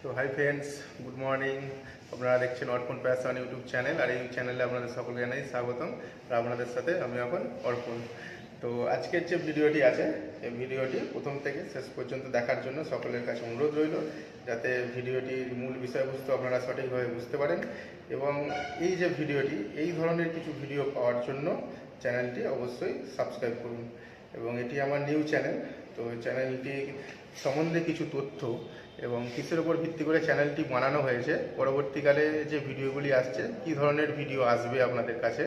তো hi friends, good morning. আপনারা দেখছেন অর্পণ প্যাশন ইউটিউব চ্যানেল, আর এই চ্যানেলে আপনাদের সকলকে জানাই স্বাগতম। আর আপনাদের সাথে আমি এখন অর্পণ। তো আজকের যে ভিডিওটি আছে, এই ভিডিওটি প্রথম থেকে শেষ পর্যন্ত দেখার জন্য সকলের কাছে অনুরোধ রইল, যাতে ভিডিওটির মূল বিষয়বস্তু আপনারা সঠিকভাবে বুঝতে পারেন। এবং এই যে ভিডিওটি, এই ধরনের কিছু ভিডিও পাওয়ার জন্য চ্যানেলটি অবশ্যই সাবস্ক্রাইব করুন। এবং এটি আমার নিউ চ্যানেল, তো চ্যানেলটি সম্বন্ধে কিছু তথ্য এবং কিসের উপর ভিত্তি করে চ্যানেলটি বানানো হয়েছে, পরবর্তীকালে যে ভিডিওগুলি আসছে, কী ধরনের ভিডিও আসবে আপনাদের কাছে,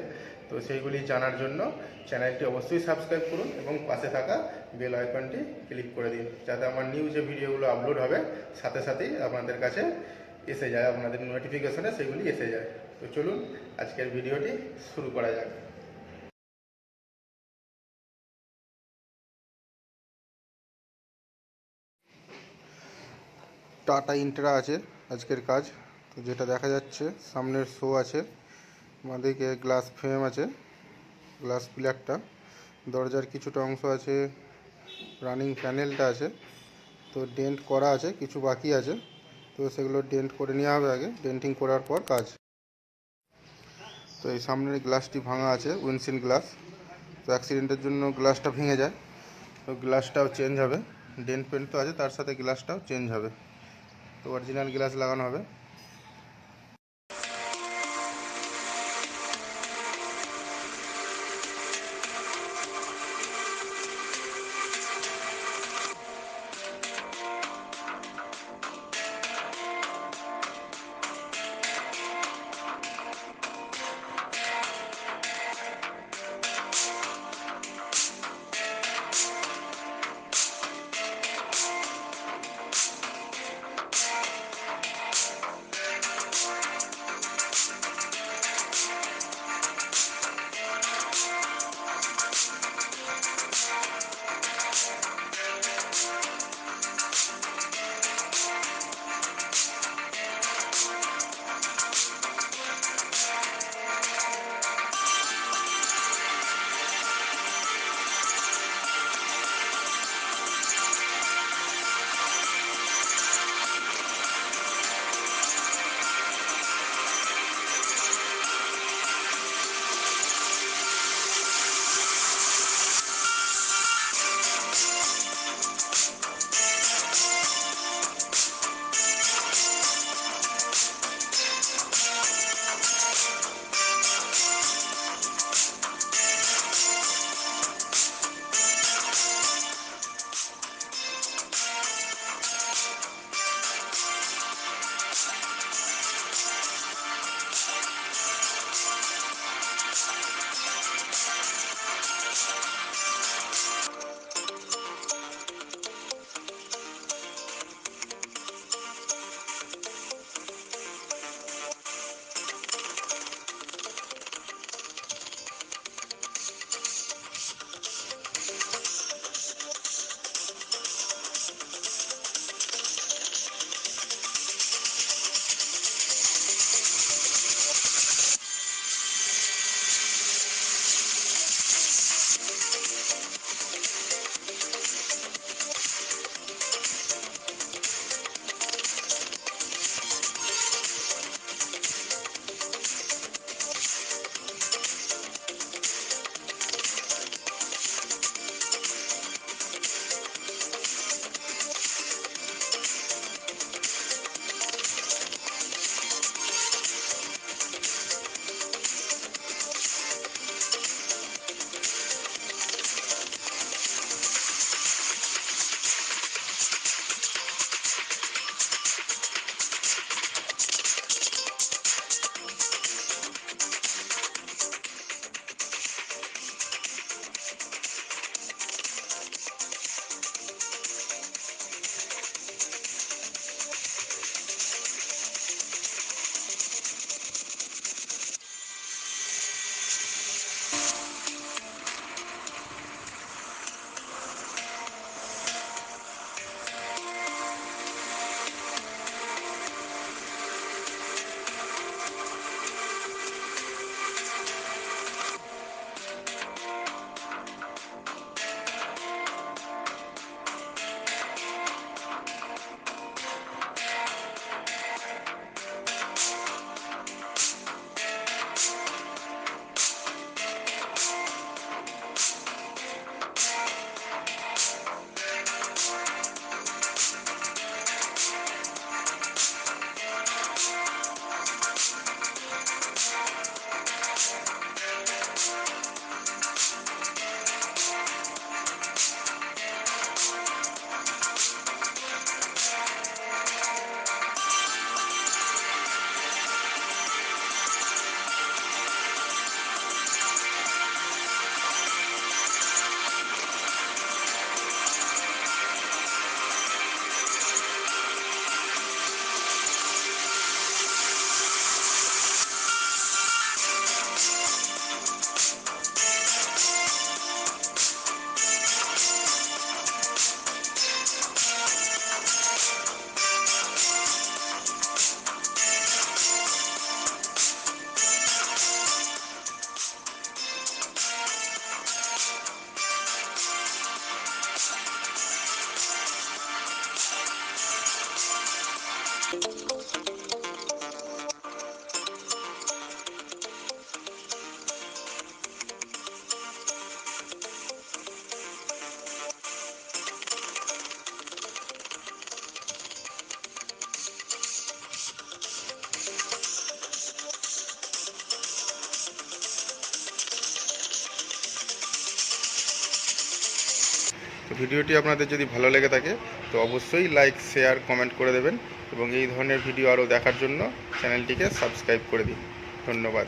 তো সেইগুলি জানার জন্য চ্যানেলটি অবশ্যই সাবস্ক্রাইব করুন এবং পাশে থাকা বেল আইকনটি ক্লিক করে দিন, যাতে আমার নিউ যে ভিডিওগুলো আপলোড হবে সাথে সাথেই আপনাদের কাছে এসে যায়, আপনাদের নোটিফিকেশনে সেগুলি এসে যায়। তো চলুন আজকের ভিডিওটি শুরু করা যাক। টাটা ইন্ট্রা আছে আজকের কাজ। তো যেটা দেখা যাচ্ছে, সামনের শো আছে, আমাদেরকে গ্লাস ফ্রেম আছে, গ্লাস পিলারটা, দরজার কিছুটা অংশ আছে, রানিং প্যানেলটা আছে। তো ডেন্ট করা আছে, কিছু বাকি আছে, তো সেগুলো ডেন্ট করে নেওয়া হবে আগে, ডেন্টিং করার পর কাজ। তো এই সামনের গ্লাসটি ভাঙা আছে, উইন্ডশিল্ড গ্লাস। তো অ্যাক্সিডেন্টের জন্য গ্লাসটা ভেঙে যায়, তো গ্লাসটাও চেঞ্জ হবে। ডেন্ট পেন্ট তো আছে, তার সাথে গ্লাসটাও চেঞ্জ হবে। তো অরিজিনাল গ্লাস লাগানো হবে। তো ভিডিওটি আপনাদের যদি ভালো লেগে থাকে তো অবশ্যই লাইক, শেয়ার, কমেন্ট করে দেবেন এবং এই ধরনের ভিডিও আরও দেখার জন্য চ্যানেলটিকে সাবস্ক্রাইব করে দিন। ধন্যবাদ।